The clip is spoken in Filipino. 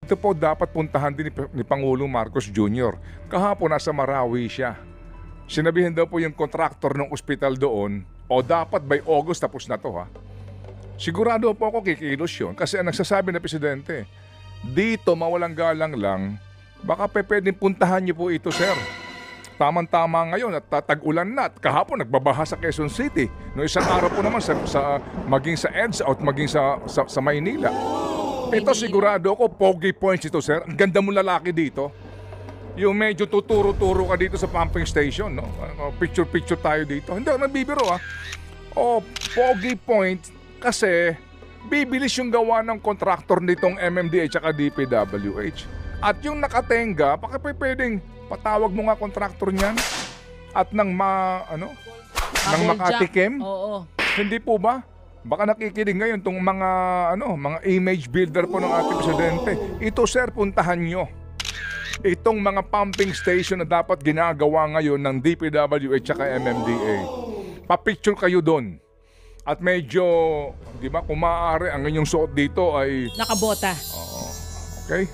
Ito po dapat puntahan din ni Pangulong Marcos Jr. Kahapon nasa Marawi siya. Sinabihin daw po yung kontraktor ng ospital doon, o dapat by August tapos na to ha. Sigurado po ako kikilos yun kasi ang nagsasabi na presidente, dito mawalang galang lang, baka pwedeng puntahan niyo po ito sir. Tamang-tama ngayon at tag-ulan na at kahapon nagbabaha sa Quezon City. No isang araw po naman maging sa EDSA at maging sa Maynila. Ito sigurado ako, pogi points ito sir. Ang ganda mo lalaki dito. Yung medyo tuturo-turo ka dito sa pumping station, no? Picture-picture tayo dito. Hindi ako nagbibiro ah. O, pogi point kasi bibilis yung gawa ng kontraktor nitong MMDA at DPWH. At yung nakatenga, baka pwedeng patawag mo nga kontraktor niyan at nang nang makatikim. Oo. Hindi po ba? Baka nakikinig ngayon tong mga mga image builder po ng ating presidente. Ito sir, puntahan nyo. Itong mga pumping station na dapat ginagawa ngayon ng DPWH at MMDA. Pa-picture kayo doon. At medyo, di ba, kung maaari, ang inyong suot dito ay Nakabota. okay?